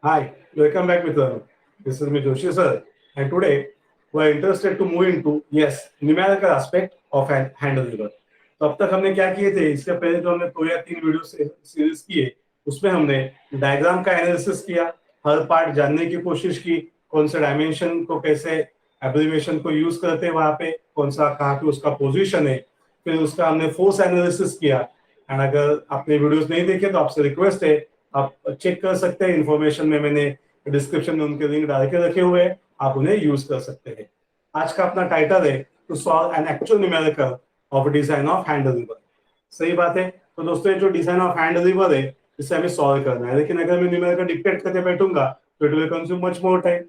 Hi, welcome back Mithun. This is me Joshi sir, and today we are interested to move into numerical aspect of an handle lever. तो अब तक हमने क्या किए थे, इसके पहले जो हमने 2 या 3 वीडियो सीरीज किए उसमें हमने डायग्राम का एनालिसिस किया, हर पार्ट जानने की कोशिश की, कौन सा डायमेंशन को कैसे एब्रिविएशन को यूज करते हैं, वहां पे कौन सा कहाँ पे उसका पोजीशन है, फिर उसका हमने फोर्स एनालिसिस किया। एंड अगर आपने वीडियोस नहीं देखे तो आपसे रिक्वेस्ट है, आप चेक कर सकते हैं, इंफॉर्मेशन में मैंने डिस्क्रिप्शन में उनके लिंक डाल के रखे हुए हैं, आप उन्हें यूज कर सकते हैं। आज का अपना टाइटल है to solve an actual numerical of design of hand lever. सही बात है। तो दोस्तों ये जो डिजाइन ऑफ हैंड लीवर है इसे हमें सॉल्व करना है, लेकिन अगर मैं न्यूमेरिकल डिक्टेट करके बैठूंगा तो it will consume much more time.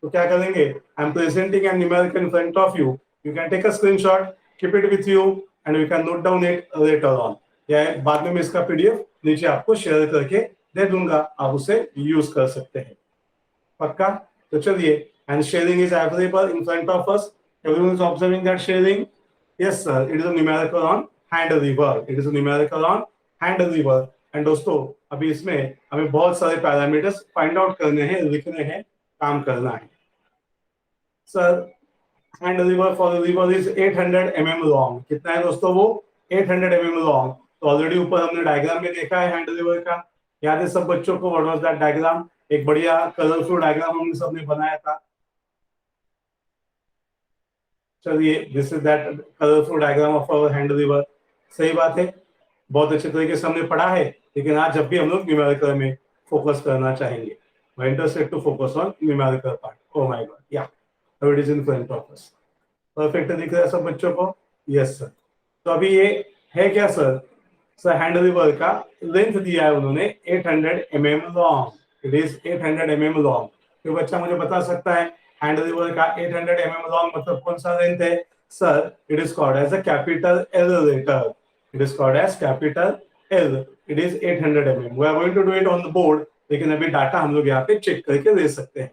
तो क्या करेंगे, I am presenting an numerical in front of you, you can take a screenshot, keep it with you and you can note down it later on, या बाद में मैं इसका PDF नीचे आपको शेयर करके दे दूंगा, आप उसे यूज कर सकते हैं। पक्का? तो चलिए, and sharing is available in front of us, everyone is observing that sharing. Yes sir, it is a numerical on hand lever, it is a numerical on hand lever. And दोस्तों अभी इसमें हमें बहुत सारे पैरामीटर्स फाइंड आउट करने हैं, लिखने हैं, काम करना है। Sir hand lever for lever is 800 mm long. कितना है दोस्तों वो? 800 mm लॉन्ग। तो ऑलरेडी ऊपर हमने डायग्राम में देखा है हैंड लीवर का, याद है सब बच्चों को? What was that diagram? एक बढ़िया कलरफुल डायग्राम हमने सबने बनाया था। चलिए, this is that colourful diagram of our hand lever. सही बात है, बहुत अच्छे तरीके से हमने पढ़ा है, लेकिन आज जब भी हम लोग न्यूमेरिकल में फोकस करना चाहेंगे, we interested to focus on numerical part. Oh my god, yeah it is in front of us. Perfect दिख रहा है सब बच्चों को? Yes sir. तो अभी ये है क्या सर? सर हैंड लीवर का लेंथ दिया है उन्होंने 800 mm long, it is 800 mm long. तो बच्चा मुझे बता सकता है हैंड लीवर का 800 mm लॉन्ग मतलब कौन सा लेंथ है? Sir it is called as a capital L letter, it is called as capital L, it is 800 mm। We are going to do it on the board, लेकिन अभी data हम लोग यहाँ पे चेक करके दे सकते हैं।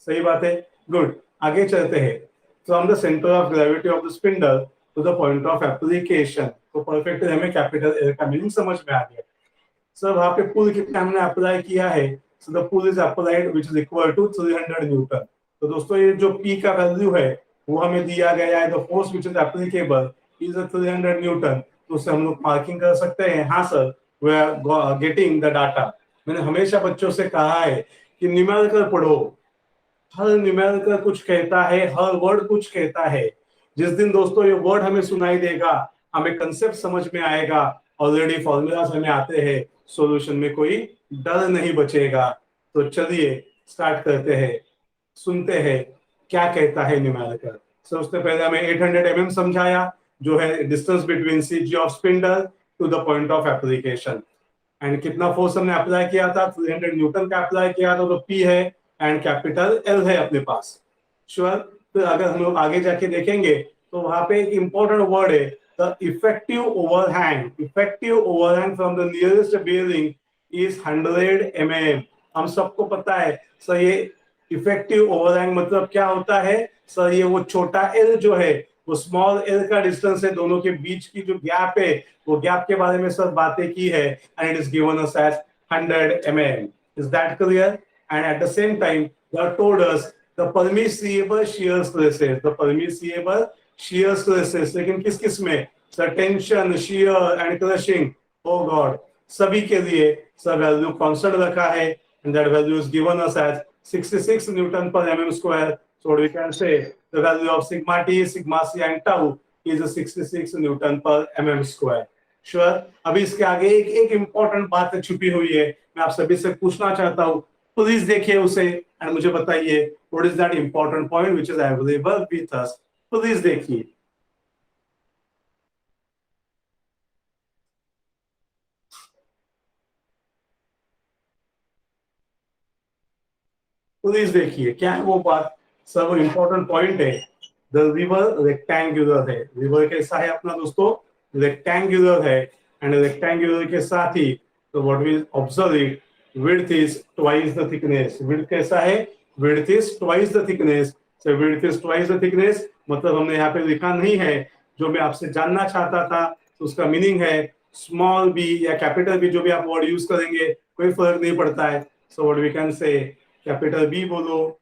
सही बात है, गुड। आगे चलते हैं। From the center of gravity of the spindle to the point of application, तो परफेक्ट हमें कैपिटल एल का मीनिंग समझ में आ गया। सर वहां पे पुल कितना हमने अप्लाई किया है? So the pull is applied which is equal to 300 newton. तो दोस्तों ये जो पी का वैल्यू है वो हमें दिया गया है, the force which is applicable is 300 newton. तो उससे हम लोग मार्किंग कर सकते हैं। हाँ sir, we are getting the data. मैंने हमेशा बच्चों से कहा है कि न्यूमेरिकल पढ़ो, हर न्यूमेरिकल कुछ कहता है, हर वर्ड कुछ कहता है। जिस दिन दोस्तों ये वर्ड हमें सुनाई देगा, हमें कंसेप्ट समझ में आएगा, ऑलरेडी फॉर्मूलाज हमें आते हैं, सॉल्यूशन में कोई डर नहीं बचेगा। तो चलिए स्टार्ट करते हैं, सुनते हैं क्या कहता है न्यूमेरिकल। सो उससे पहले हमें 800 mm समझाया, जो है distance between CG of spindle to the point of application. And कितना फोर्स हमने अप्लाई किया था? 300 न्यूटन का अप्लाई किया था। तो पी है एंड कैपिटल एल है अपने पास। श्योर। तो अगर हम लोग आगे जाके देखेंगे तो वहां पे एक इंपॉर्टेंट वर्ड है, the effective overhang. Effective overhang from the nearest bearing is 100 mm। हम सबको पता है सर ये इफेक्टिव ओवरहैंग मतलब क्या होता है? सर ये वो छोटा एल जो है, वो स्मॉल एल का डिस्टेंस है, दोनों के बीच की जो गैप है, वो गैप के बारे में सर बातें की है, and it is given us as 100 mm। Is that clear? And at the same time, they have told us the permissible shear stresses, the permissible shear stresses, लेकिन किस किस में? So tension, shear and crushing, oh God, सभी के लिए सब value constant रखा है, and that value is given us as 66 Newton per mm square. So we can say the value of sigma t, sigma c and tau is 66 Newton per mm square. Sure. अभी इसके आगे एक important बात छुपी हुई है, मैं आप सभी से पूछना चाहता हूँ, प्लीज देखिए उसे एंड मुझे बताइए what is that important point which is available with us. Please देखिए, प्लीज देखिए क्या है वो बात। सर वो इंपॉर्टेंट पॉइंट है, द रिवर रेक्टेंगुलर है। रिवर कैसा है अपना दोस्तों? रेक्टेंगुलर है। एंड रेक्टेंगुलर के साथ ही तो what we observe it, width is twice the thickness। width कैसा है? width is twice the thickness। so width is twice the thickness मतलब हमने यहाँ पे लिखा नहीं है, जो मैं आपसे जानना चाहता था तो उसका मीनिंग है स्मॉल बी या कैपिटल बी, जो भी आप वर्ड यूज करेंगे कोई फर्क नहीं पड़ता है, so what we can say capital B बोलो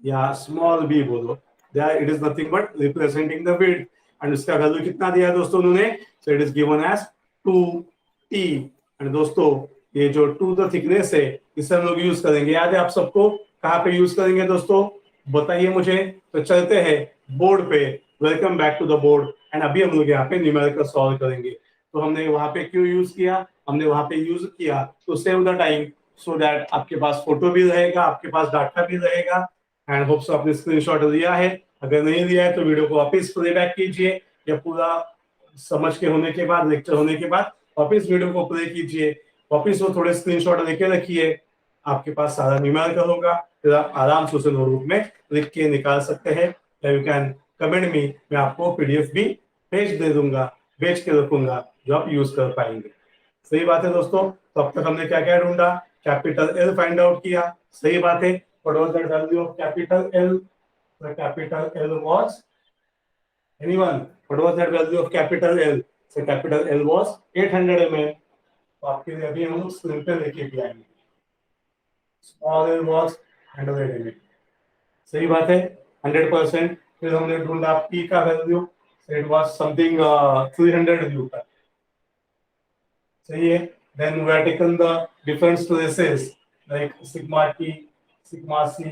या स्मॉल बी बोलो, there it is nothing but representing the width and उसका वैल्यू कितना दिया है दोस्तों उन्होंने, so it is given as 2t। And दोस्तों ये जो 2 द थिकनेस है इसे हम लोग यूज करेंगे, याद है आप सबको कहाँ पे यूज करेंगे दोस्तों, बताइए मुझे। तो चलते हैं बोर्ड पे, welcome back to the board. And अभी हम लोग यहाँ पे न्यूमेरिकल सॉल्व करेंगे। तो हमने वहां पे क्यों यूज किया, हमने वहां पे यूज किया to save the time, so that आपके पास फोटो भी रहेगा, आपके पास डाटा भी रहेगा। एंड होप सो आपने स्क्रीनशॉट लिया है, अगर नहीं लिया है तो वीडियो को वापस प्लेबैक कीजिए, या पूरा समझ के होने के बाद, लेक्चर होने के बाद वापस वीडियो को प्ले कीजिए, वापस वो थोड़े स्क्रीनशॉट लेके रखिए, आपके पास सारा न्यूमेरिकल होगा, फिर आप आराम से उसे नोटबुक में लिख के निकाल सकते हैं। यू कैन कमेंट मी, मैं आपको पीडीएफ भी भेज दे दूंगा, भेज के रखूंगा जो आप यूज कर पाएंगे। सही बात है दोस्तों। तो अब तक हमने क्या क्या ढूंढा, कैपिटल एल फाइंड आउट किया, सही बात है। What was the value of capital L, the capital L was, anyone, what was that value of capital L? So capital L was 800 mm। तो आपके लिए अभी हम लोग स्क्रीन पे लेके भी आएंगे, स्मॉल एल वाज 100 mm, सही बात है 100%। फिर हमने ढूंढा P का value, it was something 300 newton, सही है। Then we have taken the different stresses like sigma T, sigma C,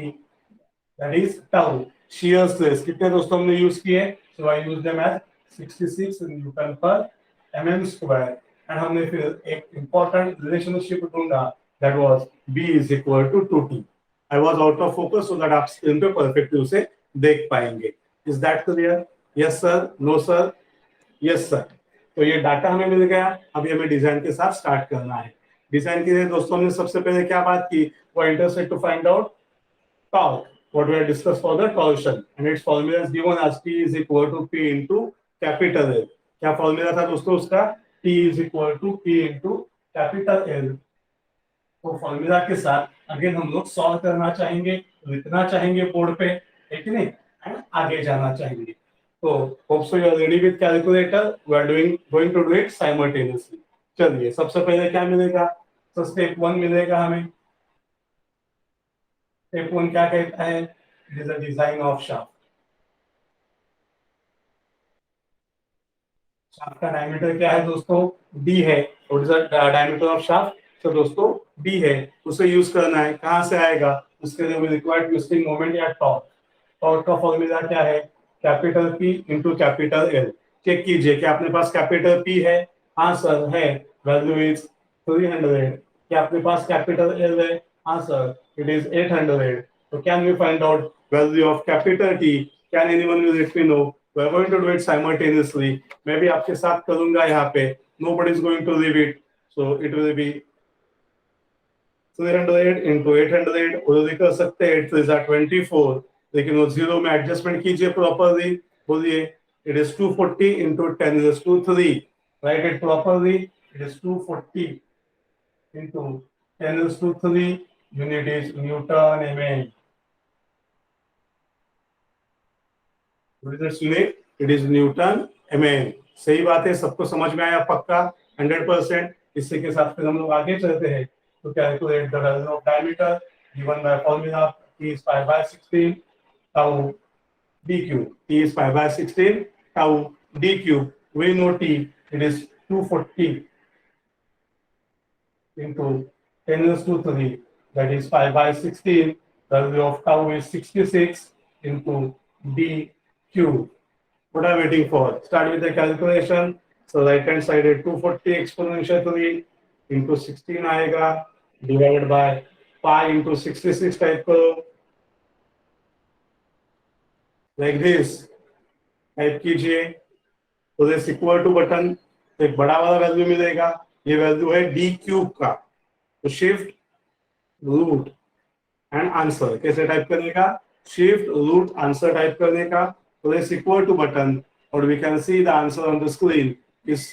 that is tau. Shear stress कितने दोस्तों हमने यूज किए, so I use them as 66 newton पर mm स्क्वायर। एंड हमने फिर एक इंपॉर्टेंट रिलेशनशिप ढूंढा, that was B is equal to 2t। I was out of focus so that आप स्क्रीन पे परफेक्टली उसे देख पाएंगे। Is that clear? Yes sir, no sir, yes sir. तो ये डाटा हमें मिल गया, अभी हमें डिजाइन के साथ स्टार्ट करना है। डिजाइन के लिए दोस्तों हमने सबसे पहले क्या बात की, वो intercept to find out tau, what we have discussed for the torsion, and its formula is given as T is equal to P into capital L। क्या फॉर्मूला था दोस्तों उसका, T is equal to P into capital L। तो formula के साथ again हम लोग solve करना चाहेंगे, लिखना चाहेंगे बोर्ड पे, है कि नहीं, एंड आगे जाना चाहेंगे। तो hope so you are ready with calculator, we are going to do it simultaneously. चलिए सबसे पहले क्या मिलेगा, तो स्टेप 1 मिलेगा हमें। स्टेप 1 क्या कहता है, it is a design of shaft. Shaft का डायमीटर क्या है दोस्तों, d है, what is the diameter of shaft, तो दोस्तों d है, उसे यूज करना है। कहां से आएगा, उसके लिए वी रिक्वायर ट्विस्टिंग मोमेंट या टॉर्क। टॉर्क का फॉर्मूला क्या है, capital P into capital L। Check कीजिए कि आपने पास कैपिटल P है, हाँ सर है, वैल्यू इज 300। क्या आपके पास कैपिटल L है, हाँ सर, इट इज 800। तो can we find out value of capital T, can anyone will let me know, we are going to do it simultaneously. मैं भी आपके साथ करूंगा यहाँ पे, nobody is going to leave it, so it will be 300 into 800, उधर कर सकते हैं, 8 3 are 24, लेकिन वो जीरो में एडजस्टमेंट कीजिए प्रॉपरली, बोलिए it is 240 into 10 is to 3, right it properly, it is 240 into 10 is to 3, unit is Newton mm। It is Newton mm। सही बात है, सबको समझ में आया पक्का, 100%। इसी के साथ फिर हम लोग आगे चलते हैं। तो calculate the value of diameter given by formula T is pi by 16 tau d cube। T is pi by 16 tau d cube, we know T, it is 240 into 10 is to 3, that is pi by 16, value of tau is 66 into d cube। What are we waiting for? Start with the calculation. So right hand side is 240 exponential 3 into 16 आएगा, divided by pi into 66 type करो, like this type कीजिए, तो this equal to button, एक बड़ा वाला value मिलेगा, ये value है d क्यूब का। तो शिफ्ट रूट एंड आंसर कैसे टाइप करने का, शिफ्ट रूट आंसर टाइप करने का, तो दिस इक्वल टू बटन, और we can see the answer on the screen is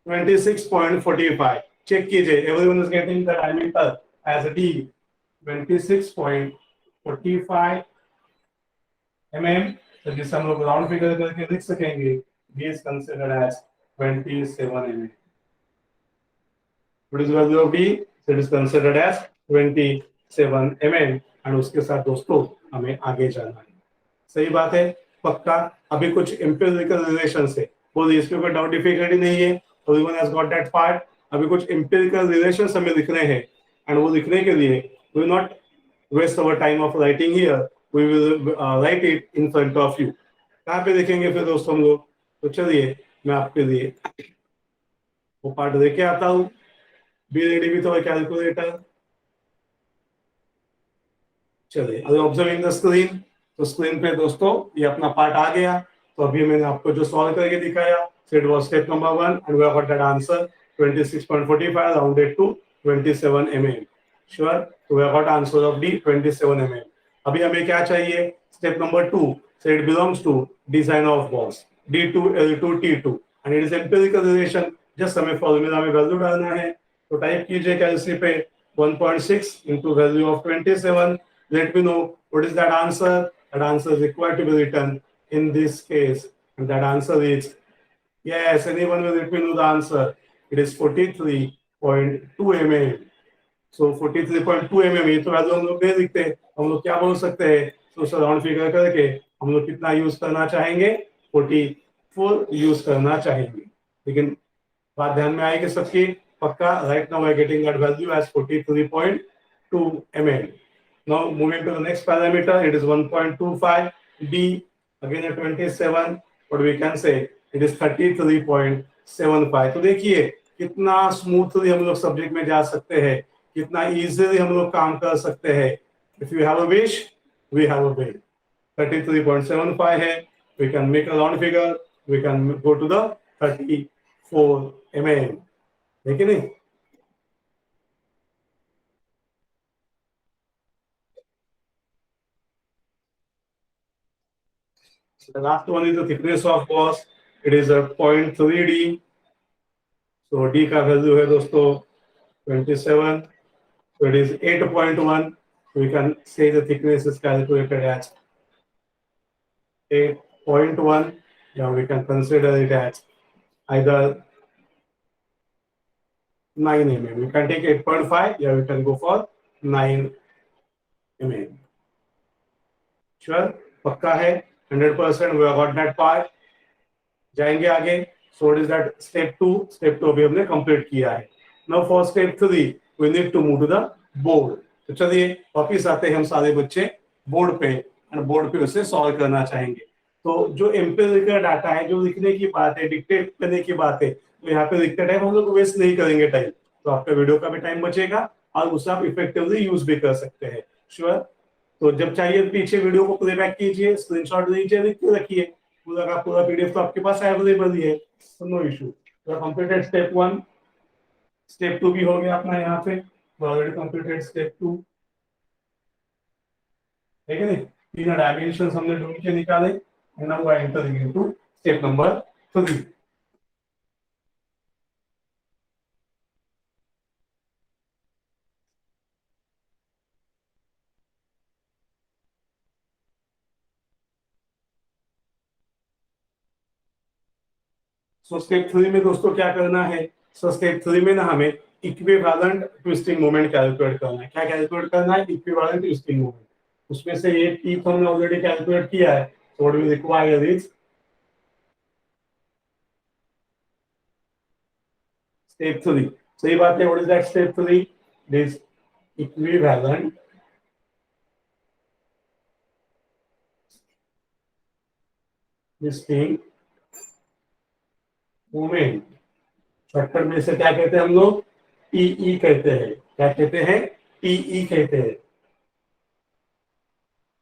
26.45। Check कीजिए, everyone is getting the diameter as d 26.45 mm। तो जिसे हम लोग राउंड फिगर करके लिख सकेंगे, d is considered as 27 mm। What is the value of d? It is considered as 27 mm and उसके साथ दोस्तों हमें आगे जाना है। सही बात है, पक्का। अभी कुछ एम्पिरिकल रिलेशन है, वो इसमें कोई डाउट डिफिकल्टी नहीं है, everyone has got that part. अभी कुछ एम्पिरिकल रिलेशंस हमें लिखने हैं एंड वो लिखने के लिए we will not waste our time of writing here, we will write it in front of you. कहाँ पे देखेंगे फिर दोस्तों हम लोग? तो चलिए मैं आपके लिए वो पार्ट लेके आता हूँ। Be ready with our calculator. चलिए, अगर ऑब्जर्विंग द स्क्रीन, तो स्क्रीन पे दोस्तों ये अपना पार्ट आ गया। तो अभी मैंने आपको जो सॉल्व करके दिखाया, so it was step number 1 and we have got that answer 26.45 rounded to 27 mm. Sure, so we have got answer of D 27 mm. अभी हमें क्या चाहिए? Step number 2, so it belongs to design of balls D2 L2 T2 and it is empirical relation. Just हमें formula में value डालना है, तो type कीजिए कैलकुलेटर पे 1.6 into value of 27. Let me know what is that answer. That answer is required to be written in this case, and that answer is yes. Anyone will let me know the answer. It is 43.2 mm. So 43.2 mm ये तो value हम लोग नहीं लिखते, हम लोग क्या बोल सकते हैं? तो सर राउंड फिगर करके हम लोग कितना यूज करना चाहेंगे? 44 यूज करना चाहेंगे। लेकिन बात ध्यान में आएगी सबकी, पक्का। Right now we are getting that value as 43.2 mm. Now moving to the next parameter, it is 1.25 D, again at 27, but we can say it is 33.75. तो देखिए कितना स्मूथली हम लोग सब्जेक्ट में जा सकते हैं, कितना इजीली हम लोग काम कर सकते हैं। If you have a wish, we have a way. 33.75 है, we can make a round figure, we can go to the 34 mm. है कि नहीं? The last one is the thickness of boss. It is a 0.3 D. So D का value है दोस्तों 27. So it is 8.1. We can say the thickness is calculated as 8.1. Yeah, we can consider it as either 9 mm. We can take 8.5. Yeah, we can go for 9 mm. Sure, पक्का है 100%. We have got that part. जाएंगे आगे। So what is that? Step 2. Step 2 अभी हमने complete किया है। Now for step 3, we need to move to the board. तो चलिए वापिस आते हैं हम सारे बच्चे बोर्ड पे, और बोर्ड पे उसे सॉल्व करना चाहेंगे। तो जो एम्पिरिकल डाटा है, जो लिखने की बात है, डिक्टेट करने की बात है, तो यहाँ पे लिखते टाइम हम लोग वेस्ट नहीं करेंगे टाइम, तो आपका वीडियो का भी टाइम बचेगा और उसे आप इफेक्टिवली यूज भी कर सकते हैं। श्योर। तो जब चाहिए पीछे वीडियो को प्लेबैक कीजिए, स्क्रीनशॉट लीजिए, लिख के रखिए, पूरा का पूरा पीडीएफ तो आपके पास अवेलेबल ही है, तो नो इशू। तो कंप्लीटेड स्टेप 1, स्टेप 2 भी हो गया अपना यहाँ पे, ऑलरेडी कंप्लीटेड स्टेप 2, ठीक है नहीं? तीन डायमेंशंस हमने ढूंढ के निकाले, and now I enter into step number 3। So step 3 में दोस्तों क्या करना है? सो स्टेप 3 में ना हमें इक्विवेलेंट ट्विस्टिंग मोमेंट कैलकुलेट करना है। क्या कैलकुलेट करना है? Equivalent twisting moment. उसमें से एक टी हमने ऑलरेडी कैलकुलेट किया है, so what we require is step 3। सही बात है। What is that step 3? It is equivalent twisting moment. Shortcut में से क्या कहते हैं हम लोग? टीई कहते हैं। क्या कहते हैं? टीई कहते हैं।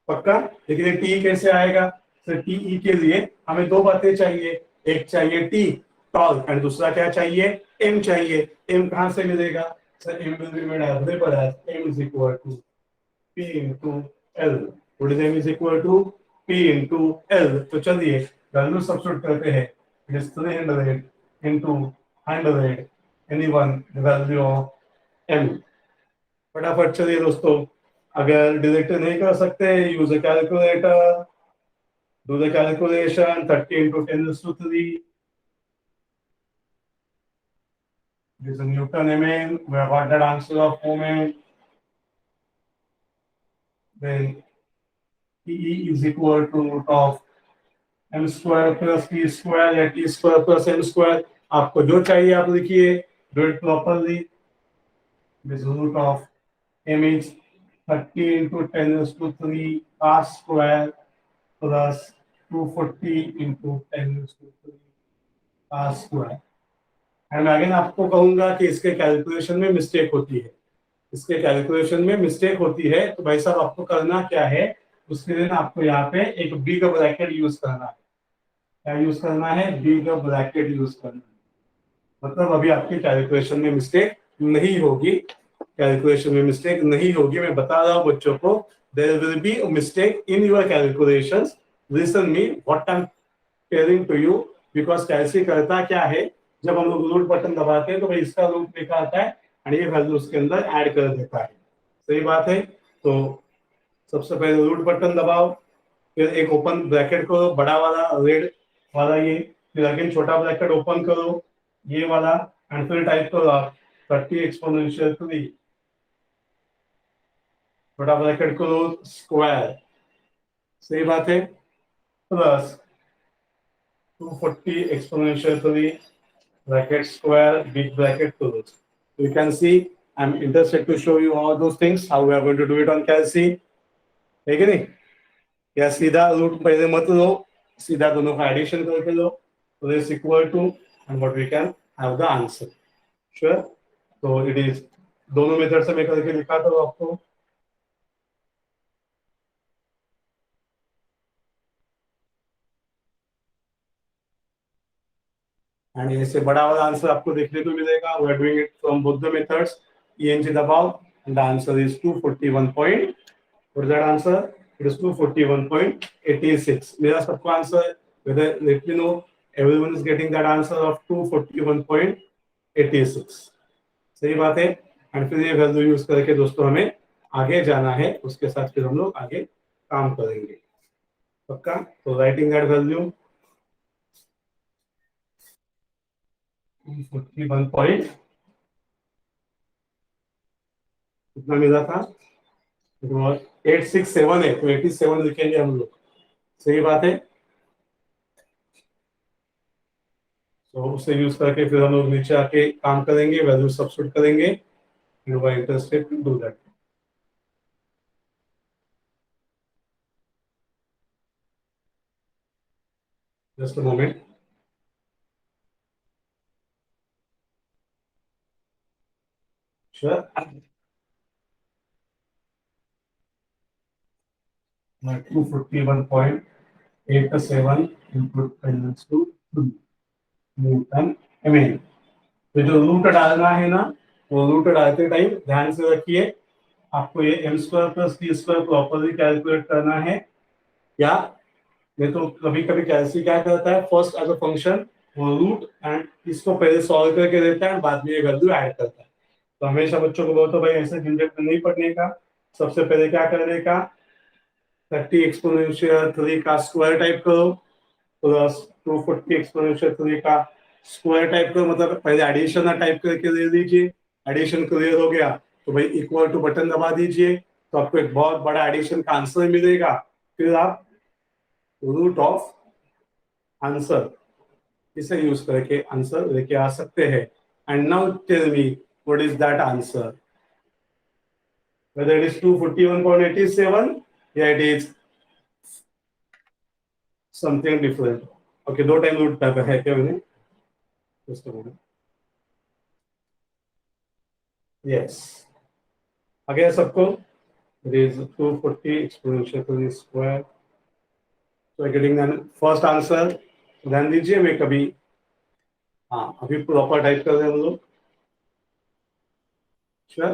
पक्का? लेकिन ये टी कैसे आएगा? सर टीई के लिए हमें दो बातें चाहिए, एक चाहिए टी टॉल एंड दूसरा क्या चाहिए? एम चाहिए। एम कहां से मिलेगा? Sir M will be made available as M is equal to P into L. What is M is equal to P into L. तो चलिए वैल्यू सब्स्टिट्यूट करते हैं। It is 300 into 100, anyone the value of M. फटाफट चलिए दोस्तों, अगर delete नहीं कर सकते, use a calculator, do the calculation। 30 into 10 is to 3, this is Newton mm. We have got that answer of moment then TE is equal to root of m square plus t square या t square plus m square, आपको जो चाहिए आप लिखिए, do it properly. This root of m is 30 into 10 raised to 3 r square plus 240 into 10 raised to 3 r square. And again आपको कहूंगा कि इसके कैलकुलेशन में मिस्टेक होती है, इसके कैलकुलेशन में मिस्टेक होती है, तो भाई साहब आपको करना क्या है, उसके लिए आपको यहाँ पे एक बी का ब्रैकेट यूज करना है. क्या यूज करना है? बी का ब्रैकेट यूज करना है. मतलब अभी आपकी कैलकुलेशन में मिस्टेक नहीं होगी, कैलकुलेशन में मिस्टेक नहीं होगी. मैं बता रहा हूँ बच्चों को, there will be a mistake in your calculations. Listen me what I am telling to you, because calci करता क्या है, जब हम लोग रूट बटन दबाते हैं तो भाई इसका रूट लिखा आता है और ये वैल्यू उसके अंदर ऐड कर देता है. सही बात है. तो सबसे पहले रूट बटन दबाओ, फिर एक ओपन ब्रैकेट करो, बड़ा वाला रेड वाला ये, फिर अगेन छोटा ब्रैकेट ओपन करो ये वाला, एंड फिर टाइप करो आप 30 एक्सपोनेंशियल 3, छोटा ब्रैकेट करो स्क्वायर. सही बात है. Plus 240 exponential 3 bracket square big bracket close. You can see I'm interested to show you all those things, how we are going to do it on calci. है कि नहीं? या सीधा रूट पहले मत लो, सीधा दोनों का एडिशन करके लो, so this equal to and what we can have the answer. Sure. So it is दोनों मेथड से मैं करके दिखाता हूँ आपको. एंड इससे बड़ा वाला आंसर आपको देखने को मिलेगा. We are doing it from both the methods. ENG दबाओ and the answer is 241 point. What is that answer? It is 241.86. मेरा सबको answer, whether let me know everyone is getting that answer of 241.86. सही बात है. And फिर ये value use करके दोस्तों हमें आगे जाना है, उसके साथ फिर हम लोग आगे काम करेंगे. पक्का? तो राइटिंग दैट वैल्यू 241 पॉइंट कितना मिला था? 867 है, तो 87 लिखेंगे हम लोग. सही बात है. तो उसे यूज करके फिर हम लोग नीचे आके काम करेंगे, वैल्यू सब्स्टिट्यूट करेंगे. You are interested to do that? Just a moment. Sure. 241.87 into 10 to 2 newton MN. तो जो रूट डालना है ना, वो रूट डालते टाइम ध्यान से रखिए, आपको ये m square plus t square properly calculate करना है. या नहीं तो कभी कभी कैलसी क्या करता है, फर्स्ट एज अ फंक्शन वो रूट एंड इसको पहले सॉल्व करके देता है, बाद में ये वैल्यू ऐड करता है. तो हमेशा बच्चों को बोलते भाई ऐसे झंझट नहीं पढ़ने का. सबसे पहले क्या करने का, 30 एक्सपोनेंशियल 3 का स्क्वायर टाइप करो प्लस 240 एक्सपोनेंशियल 3 का स्क्वायर टाइप करो. मतलब पहले एडिशन टाइप करके दे दीजिए. एडिशन क्लियर हो गया तो भाई इक्वल टू बटन दबा दीजिए, तो आपको एक बहुत बड़ा एडिशन का आंसर मिलेगा. फिर आप रूट ऑफ आंसर इसे यूज करके आंसर लेके आ सकते हैं. And now tell me what is that answer, whether it is 241.87 या it is something different. Okay, दो टाइम रूट टाइप है क्या मैंने? Yes. अगेन सबको it is 240 exponential to the square. So getting the first answer. ध्यान दीजिए, मैं कभी हाँ अभी प्रॉपर टाइप कर रहे हैं हम लोग. श्योर.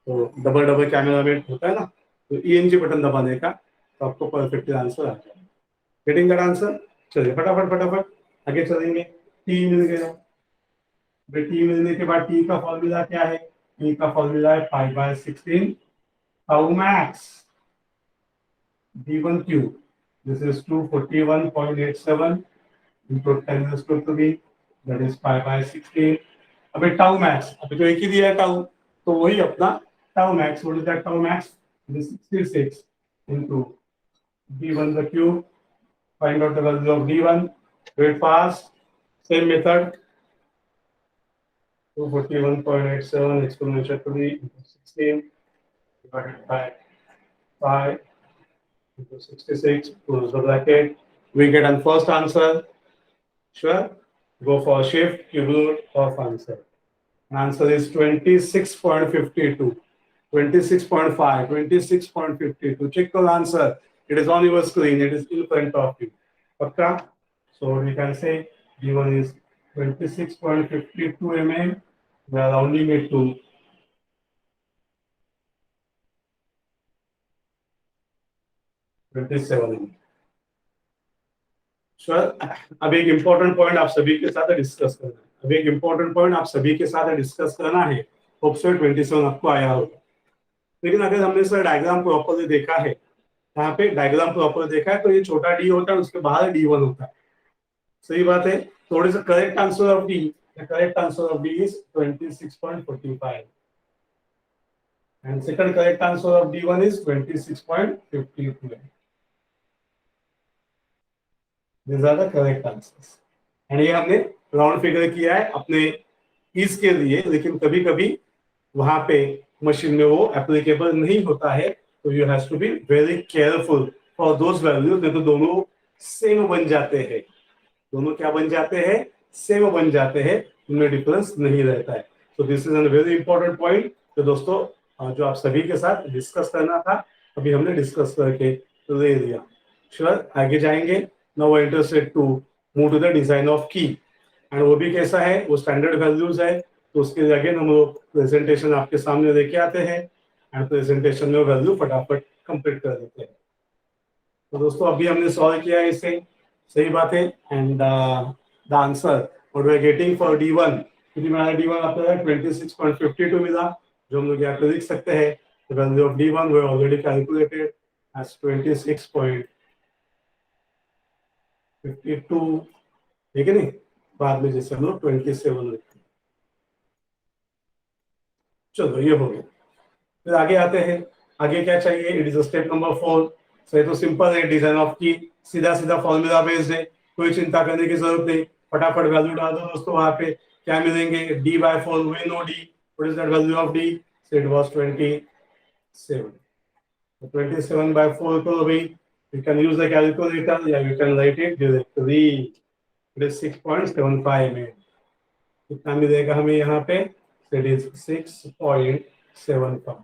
तो डबल डबल कैमरा में होता है ना, तो ENG बटन दबाने का, तो आपको परफेक्ट आंसर आ जाएगा. Getting that answer. चलिए फटाफट फटाफट आगे चलेंगे. टी मिल गया. टी मिलने के बाद टी का फॉर्मूला क्या है? टी का फॉर्मूला है 5/16 tau max d1 cube. This is 241.87 into 10 raised to 3, that is 5/16. अबे टाउ मैक्स, अभी तो एक ही दिया है टाउ, तो वही अपना tau max. What is that tau max? It is 66. into d1 the cube. Find out the value of d1. Do it fast. Same method. 241.87 exponential to the 16 divided by 5 into 66. Close the bracket. We get an first answer. Sure. Go for shift, cube root of answer. Answer is 26.52. 26.5, 26.52. Check the answer. It is on your screen. It is in front of you. Okay? So we can say D1 is 26.52 mm. We are rounding it to 27 mm. Sure. अब एक important point आप सभी के साथ discuss करना है. अब एक इम्पोर्टेंट पॉइंट आप सभी के साथ डिस्कस करना है. होप सो 27 आपको आया होगा. लेकिन अगर हमने सर डायग्राम प्रॉपर्ली देखा है, यहाँ पे डायग्राम प्रॉपर देखा है, तो ये छोटा डी होता है, उसके बाहर D1 होता है. सही बात है. थोड़े से correct answer of D, the correct answer of D is 26.45 and second correct answer of D1 is 26.52. These are the correct answers. And ये हमने राउंड फिगर किया है अपने ईज के लिए, लेकिन कभी कभी वहां पे मशीन में वो एप्लीकेबल नहीं होता है, तो you have to be very careful for those values. नहीं तो दोनों सेम बन जाते हैं. दोनों क्या बन जाते हैं? सेम बन जाते हैं. उनमें डिफरेंस नहीं रहता है. तो this is an very important point. तो दोस्तों जो आप सभी के साथ डिस्कस करना था, अभी हमने डिस्कस करके ले लिया. श्योर. आगे जाएंगे. Now we are interested to move to the design of key. And वो भी कैसा है? वो स्टैंडर्ड वैल्यूज है. तो उसके लिए अगेन हम लोग प्रेजेंटेशन आपके सामने लेके आते हैं एंड प्रेजेंटेशन में वैल्यू फटाफट कंप्लीट कर देते हैं. तो दोस्तों अभी हमने सॉल्व किया है इसे. सही बात है. And the answer what we are getting for D1, क्योंकि हमारा D1 आपका 26.52 मिला, जो हम लोग यहाँ पे लिख सकते हैं. The value of D1 we already calculated as 26.52. ठीक है नहीं? बाद में जैसे हम लोग 27 लिखते हैं. चलो ये हो गया. फिर आगे आते हैं. आगे क्या चाहिए? It is step number 4. सही. तो सिंपल है. डिजाइन ऑफ की सीधा सीधा फॉर्मूला बेस्ड है. कोई चिंता करने की जरूरत नहीं. फटाफट वैल्यू डाल दो दोस्तों. वहां पे क्या मिलेंगे? D/4. We know D. What is that value of D? So it was 27. 27/4 को भी you can use the calculator, या you can write it directly. It is 6.75 mm. कितना मिलेगा हमें यहाँ पे? It is 6.75.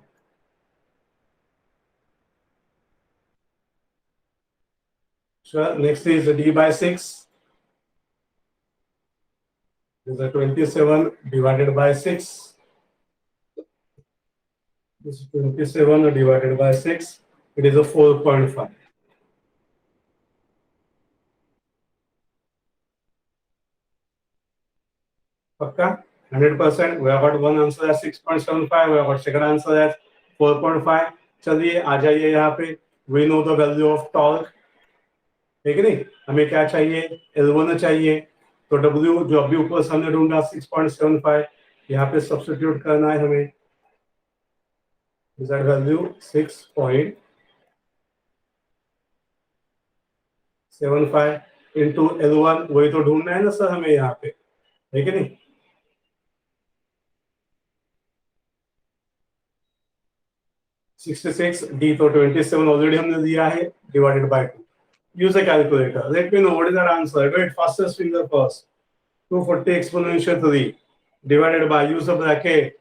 So next is D/6. This is 27 divided by 6. This is 27 divided by 6. It is a 4.5. पक्का 100%. We have got one answer as 6.75. We have got second answer as 4.5. चलिए आ जाइए यहाँ पे. We know the value of torque. ठीक है नहीं? हमें क्या चाहिए? L1 चाहिए. तो W जो अभी ऊपर सामने ढूंढा 6.75, यहाँ पे सब्स्टिट्यूट करना है हमें. Is that value 6.75 into L1? वही तो ढूंढना है ना सर हमें यहाँ पे. ठीक है नहीं? D तो 27 ऑलरेडी हमने दिया है, divided by 2. Use a calculator. Late me know what is that answer. Do it fastest finger first. 240 exponential 3 divided by, use a bracket.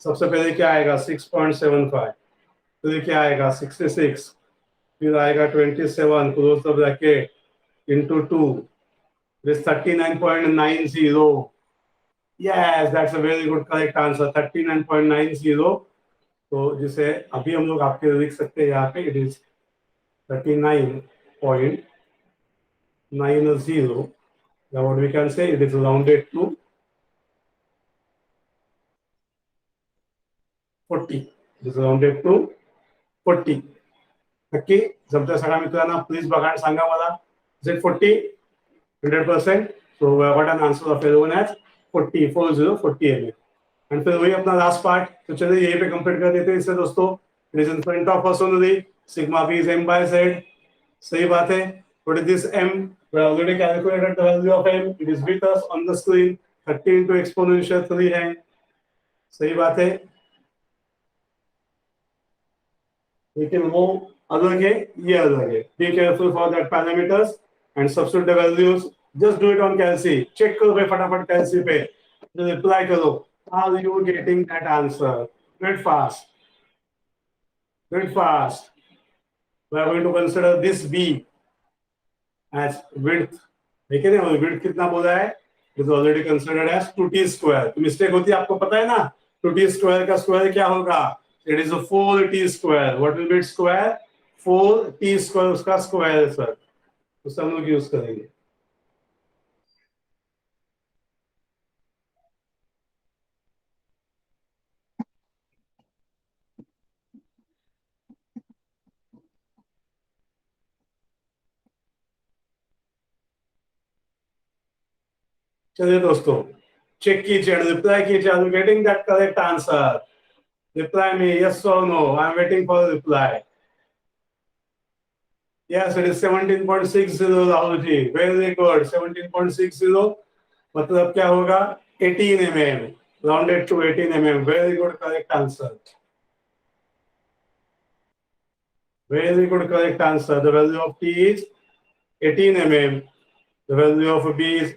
सबसे पहले क्या आएगा? 6.75. फिर क्या आएगा? 66. फिर आएगा 27. Close the bracket into 2. This 39.90. Yes, that's a very good correct answer. 39.90. तो जिसे अभी हम लोग आपके लिख सकते हैं यहाँ पे. It is 39.90. Now what we can say, it is rounded to 40. It is rounded to 40. नक्की जमतं सगळ्या मित्रांना प्लीज बघा आणि सांगा मला. Is it 40? 100%. So we have got an answer of L1 as 40 mm. And फिर वही अपना लास्ट पार्ट. तो चलिए यहीं पे कंप्लीट कर देते हैं इसे दोस्तों. It is in front of us only. sigma b is m by z. सही बात है. What is this m? We already calculated the value of m. It is with us on the screen. 30 into exponential 3 है. सही बात है. लेकिन वो अलग है, ये अलग है. Be careful for that parameters and substitute the values. Just do it on calci. Check करो भाई फटाफट calci पे. Reply करो. Are you getting that answer? Do it fast. Do it fast. We are going to consider this b as width. देखिए ना width कितना बोला है? It is already considered as 2t square. तो mistake होती है, आपको पता है ना? 2t square का square क्या होगा? It is a 4t square. What will be its square? 4t square उसका square है सर. तो सब लोग यूज करेंगे. चलिए दोस्तों, चेक कीजिए, रिप्लाई कीजिए. Are you getting that correct answer? Reply me yes or no. I am waiting for the reply. Yes, it is 17.60 Rahul ji. Very good. 17.60 मतलब क्या होगा? 18 mm. Rounded to 18 mm. Very good, correct answer. Very good, correct answer. The value of t is 18 mm. The value of b is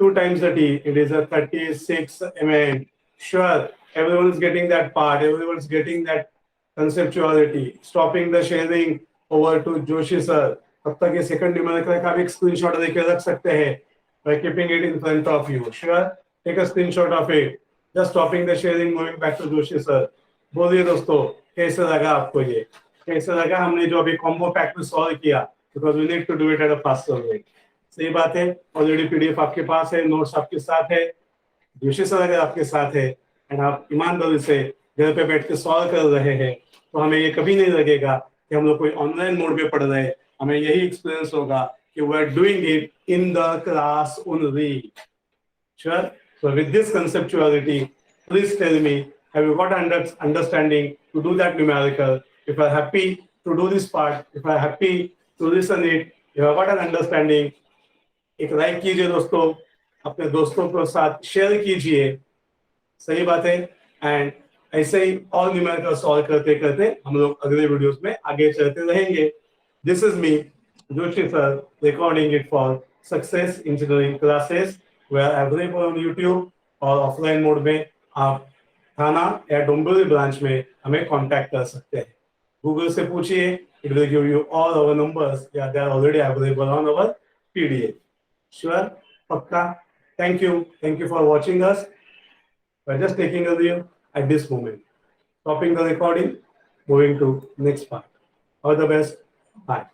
2 times the t. It is a 36 mm. Sure, everyone is getting that part. Everyone is getting that conceptuality. Stopping the sharing over to Joshi sir. तब तक ये second numerical का भी एक screenshot लेके रख सकते हैं. By keeping it in front of you. Sure, take a screenshot of it. Just stopping the sharing, moving back to Joshi sir. बोलिए दोस्तों, कैसे लगा आपको ये? कैसे लगा हमने जो अभी कॉम्बो पैक में सॉल्व किया? Because we need to do it at a faster way. सही बात है. ऑलरेडी पीडीएफ आपके पास है, नोट्स आपके साथ है, जोशी सर अगर आपके साथ है एंड आप ईमानदारी से घर पे बैठ के सॉल्व कर रहे हैं, तो हमें ये कभी नहीं लगेगा कि हम लोग कोई ऑनलाइन मोड पे पढ़ रहे हैं. हमें यही एक्सपीरियंस होगा कि we are doing it in the class only. Sure. So with this conceptuality, please tell me, have you got understanding to do that numerical? If you are happy to do this part, if you are happy to listen it, you have got an understanding. एक like कीजिए दोस्तों, अपने दोस्तों के साथ share कीजिए. सही बात है. एंड ऐसे ही और न्यूमेरिकल सॉल्व करते करते हम लोग अगले वीडियोस में आगे चलते रहेंगे. This is me Joshi sir, recording it for success engineering classes. We are available on YouTube और ऑफलाइन मोड में आप थाना या डोंबिवली ब्रांच में हमें कांटेक्ट कर सकते हैं. गूगल से पूछिए, it will give you all our numbers. They are already available on our PDF. Sure, Pakka. Thank you for watching us. We're just taking a leave at this moment. Stopping the recording, moving to next part. All the best. Bye.